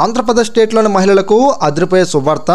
ఆంధ్రప్రదేశ్ స్టేట్లోని మహిళలకు అదిరిపోయే శుభవార్త.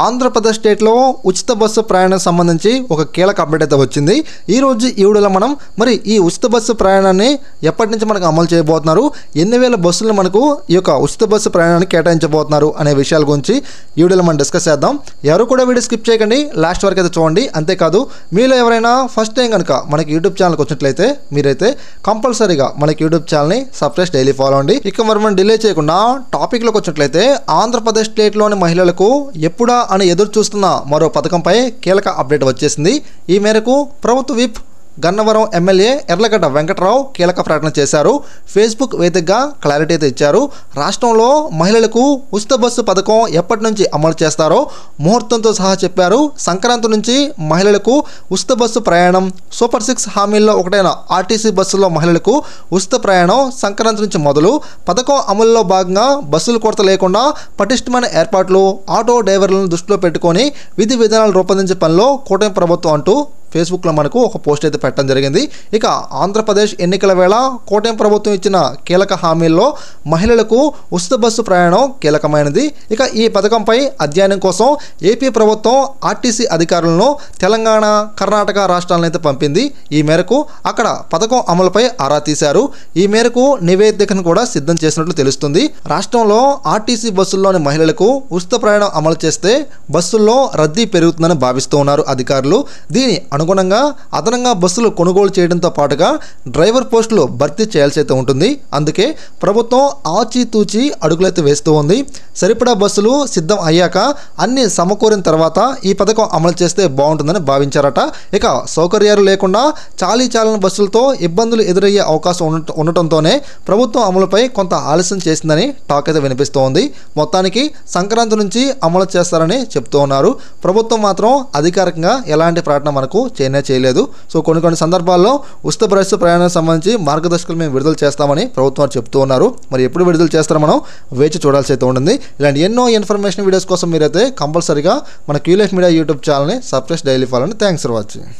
ఆంధ్రప్రదేశ్ స్టేట్లో ఉచిత బస్సు ప్రయాణం సంబంధించి ఒక కీలక అప్డేట్ అయితే వచ్చింది. ఈరోజు ఈ వీడియోలో మనం మరి ఈ ఉచిత బస్సు ప్రయాణాన్ని ఎప్పటి నుంచి మనకు అమలు చేయబోతున్నారు, ఎన్ని వేల బస్సులను మనకు ఈ యొక్క ఉచిత బస్సు ప్రయాణాన్ని కేటాయించబోతున్నారు అనే విషయాల గురించి ఈ వీడియోలో మనం డిస్కస్ చేద్దాం. ఎవరు కూడా వీడియో స్కిప్ చేయకండి, లాస్ట్ వరకు అయితే చూడండి. అంతేకాదు మీలో ఎవరైనా ఫస్ట్ టైం కనుక మనకి యూట్యూబ్ ఛానల్కి వచ్చినట్లయితే మీరైతే కంపల్సరీగా మనకి యూట్యూబ్ ఛానల్ని సబ్స్క్రైబ్ డైలీ ఫాలో అండి. ఇక మరి మనం డిలే చేయకుండా టాపిక్లోకి వచ్చినట్లయితే ఆంధ్రప్రదేశ్ స్టేట్లోని మహిళలకు ఎప్పుడా అని ఎదురు చూస్తున్న మరో పథకంపై కీలక అప్డేట్ వచ్చేసింది. ఈ మేరకు ప్రభుత్వ విప్ గన్నవరం ఎమ్మెల్యే ఎర్లగడ్డ వెంకటరావు కీలక ప్రకటన చేశారు. ఫేస్బుక్ వేదికగా క్లారిటీ అయితే ఇచ్చారు. రాష్ట్రంలో మహిళలకు ఉచిత బస్సు పథకం ఎప్పటి నుంచి అమలు చేస్తారో ముహూర్తంతో సహా చెప్పారు. సంక్రాంతి నుంచి మహిళలకు ఉచిత బస్సు ప్రయాణం, సూపర్ 6 హామీల్లో ఒకటైన ఆర్టీసీ బస్సుల్లో మహిళలకు ఉచిత ప్రయాణం సంక్రాంతి నుంచి మొదలు. పథకం అమలులో భాగంగా బస్సులు కొరత లేకుండా పటిష్టమైన ఏర్పాట్లు, ఆటో డ్రైవర్లను దృష్టిలో పెట్టుకొని విధి విధానాలు రూపొందించే పనిలో కూటమి ప్రభుత్వం అంటూ ఫేస్బుక్లో మనకు ఒక పోస్ట్ అయితే పెట్టడం జరిగింది. ఇక ఆంధ్రప్రదేశ్ ఎన్నికల వేళ కూటమి ప్రభుత్వం ఇచ్చిన కీలక హామీల్లో మహిళలకు ఉచిత బస్సు ప్రయాణం కీలకమైనది. ఇక ఈ పథకంపై అధ్యయనం కోసం ఏపీ ప్రభుత్వం ఆర్టీసీ అధికారులను తెలంగాణ, కర్ణాటక రాష్ట్రాలను అయితే పంపింది. ఈ మేరకు అక్కడ పథకం అమలుపై ఆరా తీశారు. ఈ మేరకు నివేదికను కూడా సిద్ధం చేసినట్లు తెలుస్తుంది. రాష్ట్రంలో ఆర్టీసీ బస్సుల్లోని మహిళలకు ఉచిత ప్రయాణం అమలు చేస్తే బస్సుల్లో రద్దీ పెరుగుతుందని భావిస్తూ ఉన్నారు అధికారులు. దీని అనుగుణంగా అదనంగా బస్సులు కొనుగోలు చేయడంతో పాటుగా డ్రైవర్ పోస్టులు భర్తీ చేయాల్సి అయితే ఉంటుంది. అందుకే ప్రభుత్వం ఆచితూచి అడుగులైతే వేస్తూ ఉంది. సరిపడా బస్సులు సిద్ధం అయ్యాక అన్ని సమకూరిన తర్వాత ఈ పథకం అమలు చేస్తే బాగుంటుందని భావించారట. ఇక సౌకర్యాలు లేకుండా చాలీచాలని బస్సులతో ఇబ్బందులు ఎదురయ్యే అవకాశం ఉండటంతోనే ప్రభుత్వం అమలుపై కొంత ఆలస్యం చేసిందని టాక్ అయితే వినిపిస్తోంది. మొత్తానికి సంక్రాంతి నుంచి అమలు చేస్తారని చెప్తూ ఉన్నారు. ప్రభుత్వం మాత్రం అధికారికంగా ఎలాంటి ప్రకటన మనకు చేయలేదు. సో కొన్ని సందర్భాల్లో ఉచిత బస్సు ప్రయాణానికి సంబంధించి మార్గదర్శకాలు మేము విడుదల చేస్తామని ప్రభుత్వం చెప్తూ ఉన్నారు. మరి ఎప్పుడు విడుదల చేస్తారో మనం వేచి చూడాల్సి అయితే ఉంటుంది. ఇలాంటి ఎన్నో ఇన్ఫర్మేషన్ వీడియోస్ కోసం మీరైతే కంపల్సరీగా మన క్యూలైఫ్ మీడియా యూట్యూబ్ ఛానల్ని సబ్స్క్రైబ్ డైలీ ఫాలో అండి. Thanks for watching.